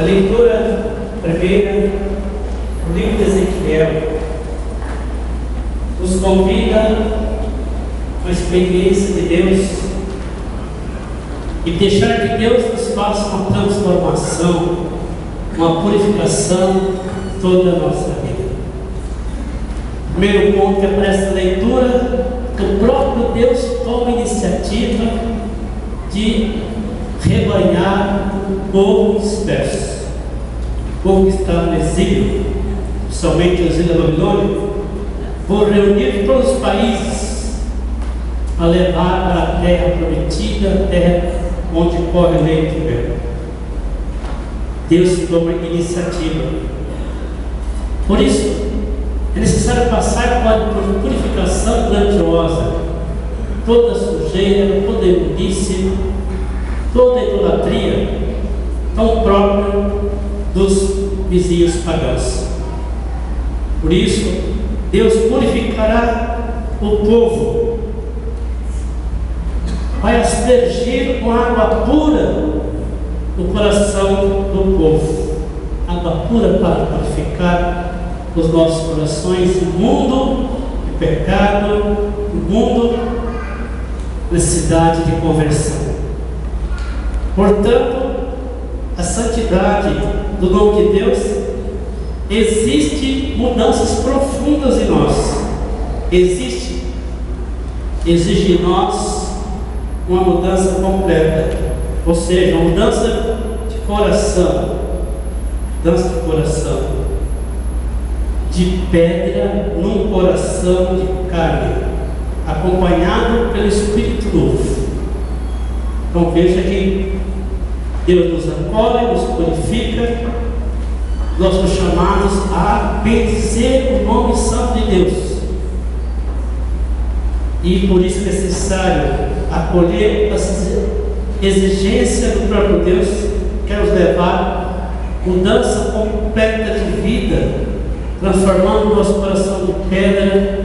A leitura primeira do livro de Ezequiel nos convida a uma experiência de Deus e deixar que Deus nos faça uma transformação, uma purificação de toda a nossa vida. O primeiro ponto é para esta leitura que o próprio Deus toma a iniciativa de rebanhar o povo disperso, o povo que está no exílio, somente no exílio da Babilônia. Vou reunir todos os países a levar para a terra prometida, a terra onde corre leite e mel. Deus toma iniciativa. Por isso, é necessário passar por purificação grandiosa, toda sujeira, toda imundície, toda idolatria, tão própria dos vizinhos pagãos. Por isso, Deus purificará o povo, vai aspergir com água pura no coração do povo, água pura para purificar os nossos corações imundo de pecado, imundo necessidade de conversão. Portanto, a santidade do nome de Deus existe mudanças profundas em nós. Exige de nós uma mudança completa, ou seja, uma mudança de coração, de pedra num coração de carne, acompanhado pelo Espírito novo. Então veja que Deus nos acolhe, nos purifica, nós somos chamados a bendizer o nome santo de Deus. E por isso é necessário acolher essa exigência do próprio Deus, que quer nos levar a mudança completa de vida, transformando o nosso coração de pedra,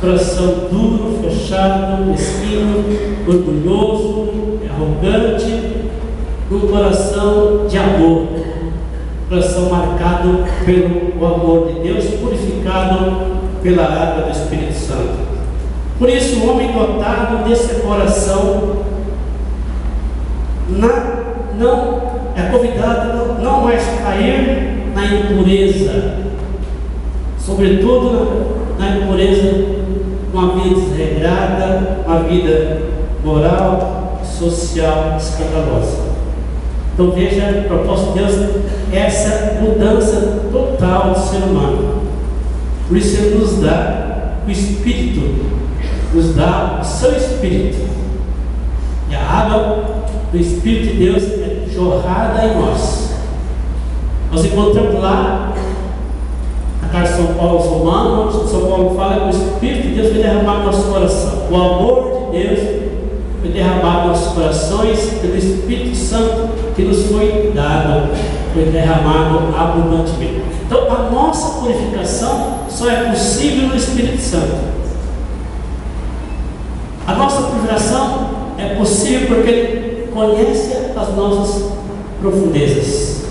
coração duro, fechado, mesquinho, orgulhoso, arrogante, num coração de amor, coração marcado pelo amor de Deus, purificado pela água do Espírito Santo. Por isso, o homem dotado desse coração não é convidado não mais cair na impureza, sobretudo na impureza de uma vida desregrada, uma vida moral, social, escandalosa. Então veja, o propósito de Deus é essa mudança total do ser humano. Por isso Ele nos dá o Espírito, nos dá o seu Espírito. E a água do Espírito de Deus é jorrada em nós. Nós encontramos lá na carta de São Paulo aos Romanos, onde São Paulo fala que o Espírito de Deus foi derramado no nosso coração. O amor de Deus foi derramado nos nossos corações pelo Espírito Santo que nos foi dado, foi derramado abundantemente. Então a nossa purificação só é possível no Espírito Santo. A nossa purificação é possível porque Ele conhece as nossas profundezas.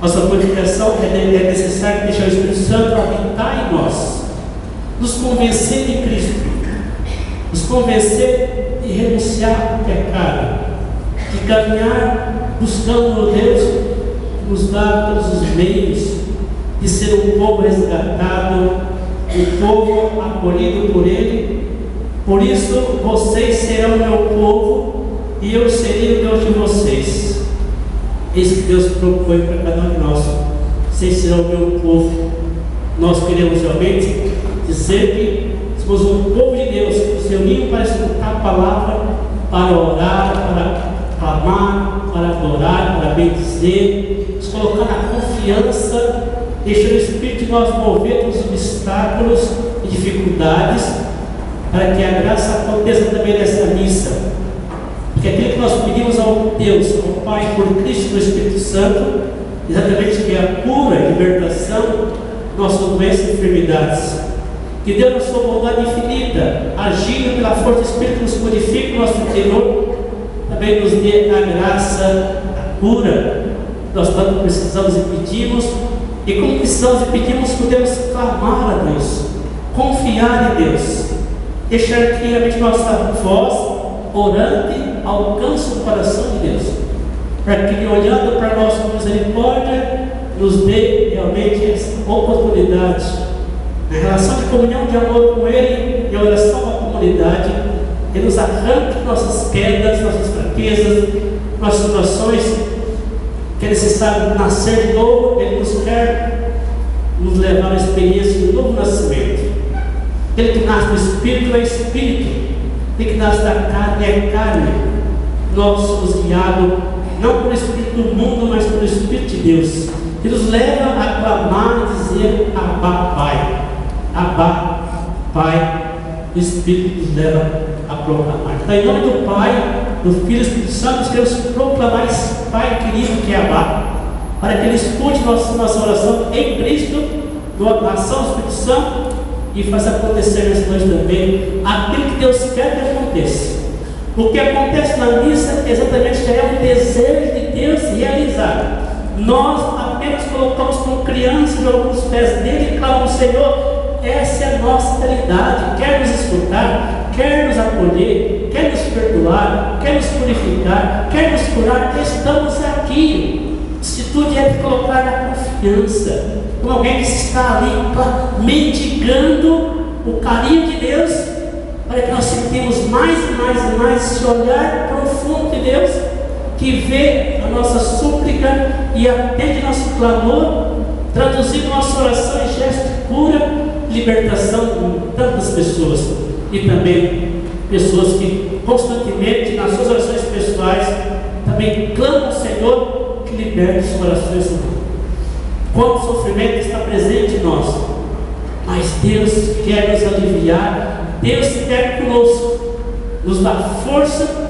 Nossa purificação é necessário deixar o Espírito Santo habitar em nós, nos convencer de Cristo, nos convencer de renunciar ao pecado, de caminhar buscando o Deus que nos dá todos os meios de ser um povo resgatado, um povo acolhido por Ele. Por isso vocês serão meu povo e eu serei o Deus de vocês. Eis que Deus propõe para cada um de nós: vocês serão meu povo. Nós queremos realmente dizer que somos um povo de Deus, que nos reunimos para escutar a palavra, para orar, para clamar, para adorar, para bendizer, nos colocar na confiança, deixando o Espírito de nós mover os obstáculos e dificuldades, para que a graça aconteça também nessa missa. Porque aquilo que nós pedimos ao Deus, ao Pai, por Cristo no Espírito Santo, exatamente que é a cura e libertação de nossas doenças e enfermidades. Que Deus, na sua bondade infinita, agindo pela força do Espírito, nos purifique o nosso interior, também nos dê a graça, a cura nós tanto precisamos e pedimos, e como precisamos e pedimos, podemos clamar a Deus, confiar em Deus, deixar que realmente nossa voz orante alcance o coração de Deus, para que Ele, olhando para nós com misericórdia, nos dê realmente essa oportunidade, na relação de comunhão de amor com Ele e a oração à comunidade, Ele nos arranque nossas quedas, nossas fraquezas, nossas situações, que é necessário nascer de novo. Ele nos quer nos levar à experiência de um novo nascimento. Ele que nasce do Espírito é Espírito, ele que nasce da carne é carne. Nós somos guiados não pelo Espírito do mundo, mas pelo Espírito de Deus, que nos leva a clamar e dizer: Abba, Pai. Abba, Pai. O Espírito nos leva a proclamar. Então, em nome do Pai, do Filho e do Espírito Santo, nós queremos proclamar esse Pai querido que é Abba, para que Ele escute nossa oração em Cristo, na ação do Espírito Santo, e faça acontecer nessa noite também aquilo que Deus quer que aconteça. O que acontece na missa exatamente já é um desejo de Deus realizado. Nós apenas colocamos como criança, jogamos os pés dele e clamamos: Senhor, essa é a nossa realidade. Quer nos escutar, quer nos acolher, quer nos perdoar, quer nos purificar, quer nos curar. Estamos aqui. Atitude é de colocar na confiança, como alguém que está ali mendigando o carinho de Deus, para que nós sentimos mais e mais e mais esse olhar profundo de Deus, que vê a nossa súplica e atende nosso clamor, traduzindo nossa oração em gesto de cura, libertação de tantas pessoas, e também pessoas que constantemente nas suas orações pessoais também clamam ao Senhor que liberte os corações humanos. Quanto sofrimento está presente em nós, mas Deus quer nos aliviar, Deus quer conosco, nos dá força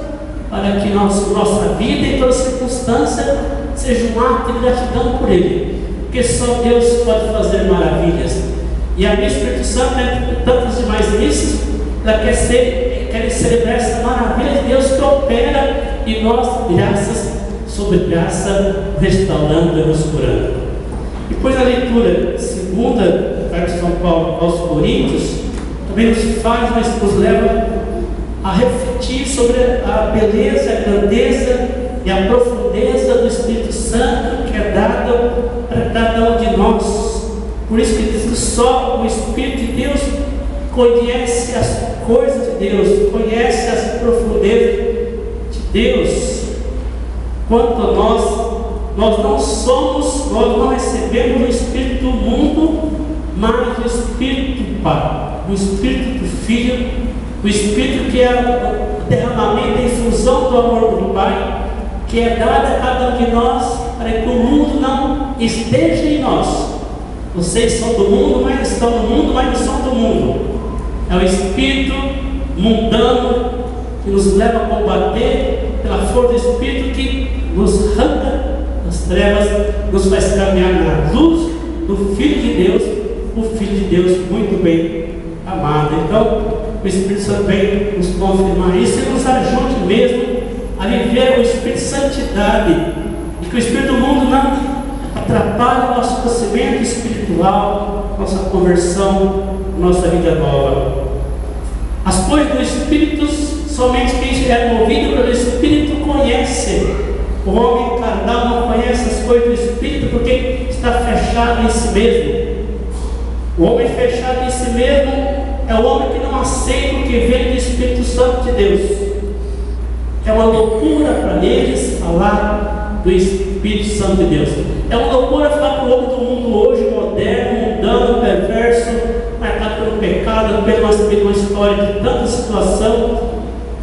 para que nossa vida e toda circunstância seja um ato de gratidão por Ele, porque só Deus pode fazer maravilhas. E a missa do Espírito Santo, tantas demais missas, ela quer celebrar essa maravilha de Deus que opera em nós, graças sobre graça, restaurando e nos curando. Depois a leitura segunda, carta de São Paulo aos Coríntios, também nos leva a refletir sobre a beleza, a grandeza e a profundeza do Espírito Santo que é dado para cada um de nós. Por isso que diz que só o Espírito de Deus conhece as coisas de Deus, conhece as profundezas de Deus. Quanto a nós não recebemos o Espírito do mundo, mas o Espírito do Pai, o Espírito do Filho, o Espírito que é o derramamento, a infusão do amor do Pai, que é dado a cada um de nós, para que o mundo não esteja em nós. Vocês são do mundo, mas estão no mundo, mas não são do mundo. É o Espírito mundano que nos leva a combater pela força do Espírito, que nos arranca das trevas, nos faz caminhar na luz do Filho de Deus, o Filho de Deus muito bem amado. Então, o Espírito Santo vem nos confirmar isso e nos ajude mesmo a viver o Espírito de santidade, e que o Espírito do mundo não atrapalhe o nosso crescimento espiritual, nossa conversão, nossa vida nova. As coisas do Espírito, somente quem é movido pelo Espírito conhece. O homem carnal não conhece as coisas do Espírito porque está fechado em si mesmo. O homem fechado em si mesmo é o homem que não aceita o que vem do Espírito Santo de Deus. É uma loucura para eles falar do Espírito Santo de Deus. É uma loucura falar para o homem do mundo hoje, moderno, mundano, perverso, marcado pelo pecado, pela uma história de tanta situação,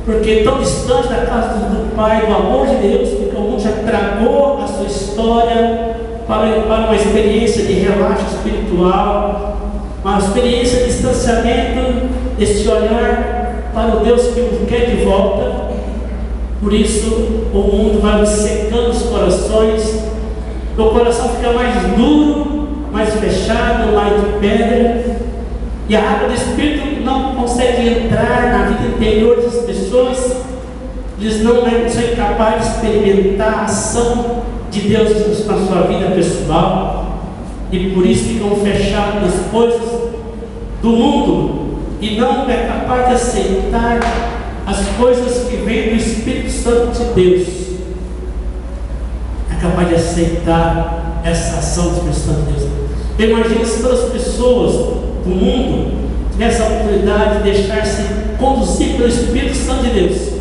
porque tão distante da casa do Pai, do amor de Deus, porque o mundo já tragou a sua história para uma experiência de relaxo espiritual, uma experiência de distanciamento, deste olhar para o Deus que nos quer de volta. Por isso o mundo vai secando os corações, o coração fica mais duro, mais fechado, mais de pedra, e a água do Espírito não consegue entrar na vida interior das pessoas. Eles não são incapazes de experimentar a ação de Deus na sua vida pessoal, e por isso ficam fechados nas coisas do mundo e não é capaz de aceitar as coisas que vêm do Espírito Santo de Deus. É capaz de aceitar essa ação do Espírito Santo de Deus. Imagina se todas as pessoas do mundo tivessem a oportunidade de deixar-se conduzir pelo Espírito Santo de Deus.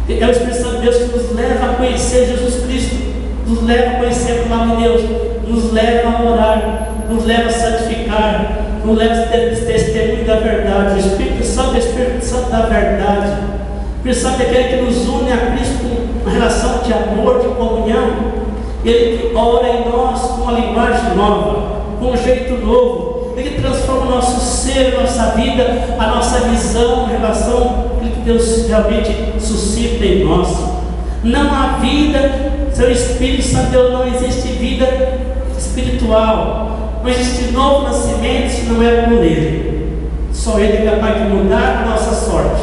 É o Espírito Santo de Deus que nos leva a conhecer Jesus Cristo, nos leva a conhecer a palavra de Deus, nos leva a orar, nos leva a santificar, nos leva a ter testemunho da verdade. O Espírito Santo é o Espírito Santo da verdade. O Espírito Santo é aquele que nos une a Cristo com uma relação de amor, de comunhão. Ele que ora em nós com uma linguagem nova, com um jeito novo. Ele transforma o nosso ser, a nossa vida, a nossa visão em relação àquilo que Deus realmente suscita em nós. Não há vida sem o Espírito Santo. Não existe vida espiritual, não existe novo nascimento se não é por Ele. Só Ele é capaz de mudar a nossa sorte,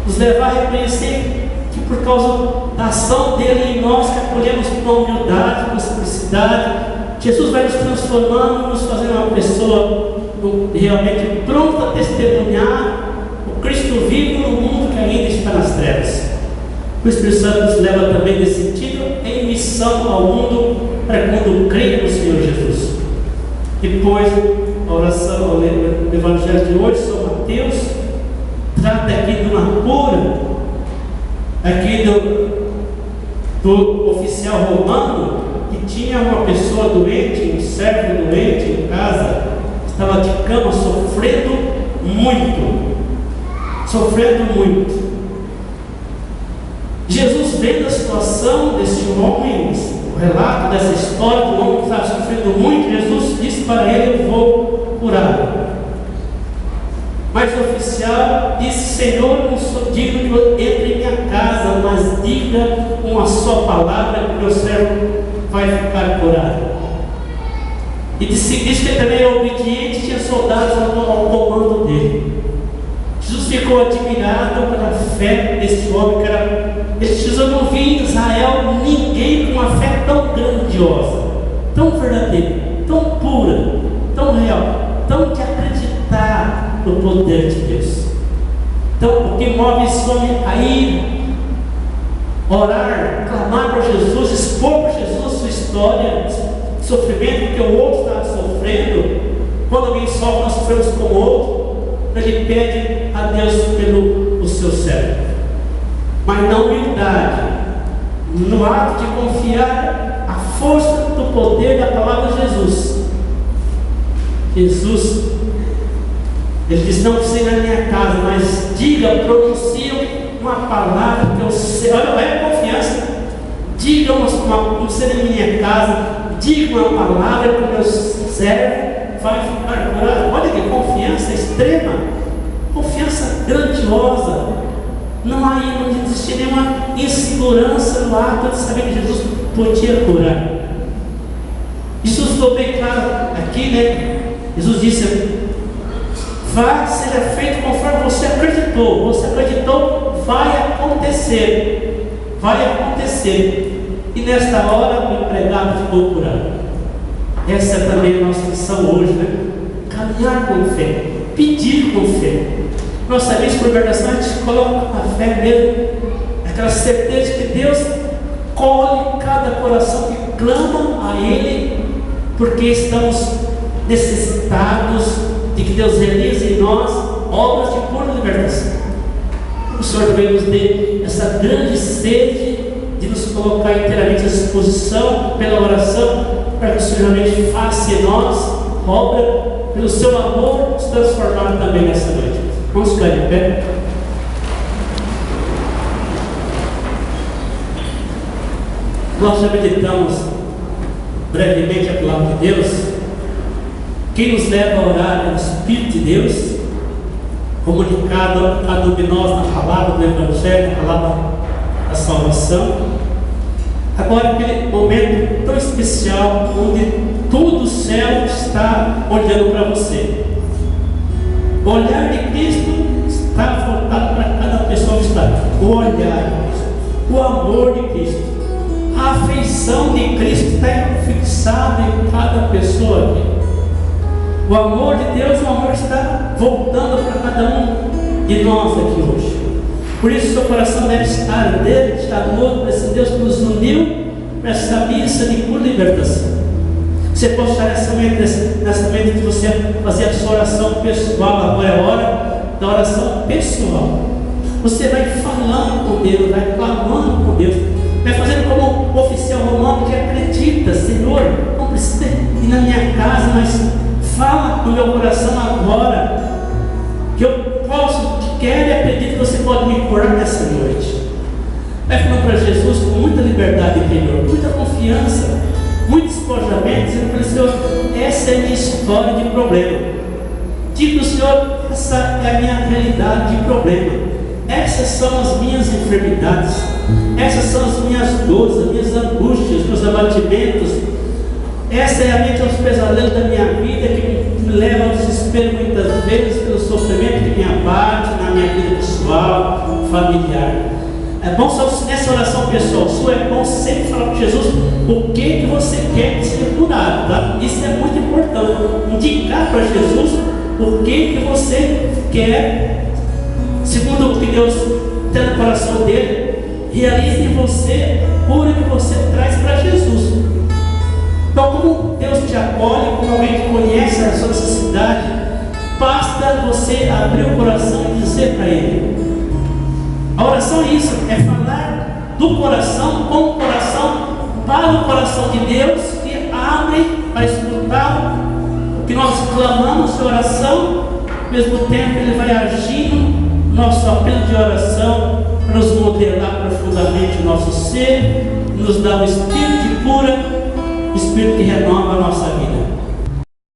nos levar a reconhecer que por causa da ação dele em nós, que acolhemos com humildade, com simplicidade, Jesus vai nos transformando, nos fazendo uma pessoa realmente pronta a testemunhar o Cristo vivo no mundo que ainda está nas trevas. O Espírito Santo nos leva também nesse sentido em missão ao mundo para quando crê no Senhor Jesus. Depois, a oração, o Evangelho de hoje, São Mateus, trata aqui de uma cura, aqui do oficial romano, que tinha uma pessoa doente, um servo doente em casa, estava de cama sofrendo muito. Jesus, vendo a situação desse homem, o relato dessa história do homem que estava sofrendo muito, Jesus disse para ele: eu vou curá-lo. Mas o oficial disse: Senhor, não sou digno que entre em minha casa, mas diga uma só palavra que meu servo vai ficar curado. E disse que ele também era obediente, tinha soldados ao comando dele. Jesus ficou admirado pela fé desse homem, que era. Jesus não via em Israel ninguém com uma fé tão grandiosa, tão verdadeira, tão pura, tão real, tão de acreditar no poder de Deus. Então, o que move esse homem a ir orar, clamar para Jesus, expor para Jesus sua história de sofrimento que o outro está sofrendo. Quando alguém sofre, nós sofremos com o outro. Ele pede a Deus pelo seu servo, mas na humildade, no ato de confiar a força do poder da palavra de Jesus. Ele diz: não precisa ir na minha casa, mas diga, pronuncie uma palavra que eu sei. Olha a confiança. Diga não ser na minha casa, diga uma palavra que o meu servo vai ficar curado. Olha que confiança extrema, confiança grandiosa. Não existia nenhuma insegurança no ato de saber que Jesus podia curar. Jesus ficou bem claro aqui, né? Jesus disse: vá, seja feito conforme você acreditou. Você acreditou, vai acontecer. Vai acontecer. E nesta hora o empregado ficou curado. Essa é também a nossa missão hoje, né? Caminhar com fé, pedir com fé. Nós sabemos que por verdação a gente coloca a fé mesmo, aquela certeza de que Deus colhe cada coração que clama a Ele, porque estamos necessitados de que Deus realize em nós obras de pura libertação. O Senhor também nos dê essa grande sede de nos colocar inteiramente à disposição pela oração, para que o Senhor realmente faça em nós obra, pelo seu amor, nos transformar também nessa noite. Vamos ficar de pé. Nós já meditamos brevemente a palavra de Deus. Quem nos leva a orar é o Espírito de Deus, comunicado a nós na palavra do Evangelho, na palavra da salvação. Agora, aquele momento tão especial, onde todo o céu está olhando para você. O olhar de Cristo está voltado para cada pessoa que está. O olhar de Cristo, o amor de Cristo, de Cristo está fixado em cada pessoa aqui. O amor de Deus, o amor está voltando para cada um de nós aqui hoje. Por isso seu coração deve estar dele, estar louco para esse Deus que nos uniu para essa missa de pura libertação. Você pode estar nessa mente de você fazer a sua oração pessoal. Agora é a hora da oração pessoal. Você vai falando com Deus, vai clamando com Deus, vai fazendo como o oficial romano que acredita: Senhor, não precisa ir na minha casa, mas fala no meu coração agora, que eu posso, quero e acredito que você pode me curar nessa noite. Vai falando para Jesus com muita liberdade interior, muita confiança, muito despojamento, dizendo para o Senhor: essa é a minha história de problema. Digo ao Senhor: essa é a minha realidade de problema. Essas são as minhas enfermidades, essas são as minhas dores, as minhas angústias, meus abatimentos. Essa é a mente aos pesadelos da minha vida, que me leva ao desespero muitas vezes pelo sofrimento que me abate na minha vida pessoal, familiar. É bom nessa oração pessoal sua, é bom sempre falar para Jesus o que você quer ser curado, tá? Isso é muito importante. Indicar para Jesus o que você quer, segundo o que Deus tem no coração dele, realize em você, cura que você traz para Jesus. Então, como Deus te acolhe, como alguém que conhece a sua necessidade, basta você abrir o coração e dizer para Ele. A oração é isso, é falar do coração com o coração para o coração de Deus, que abre para escutar o que nós clamamos de oração. Ao mesmo tempo Ele vai agindo no nosso apelo de oração para nos modelar profundamente o nosso ser, nos dar o espírito de cura, o espírito que renova a nossa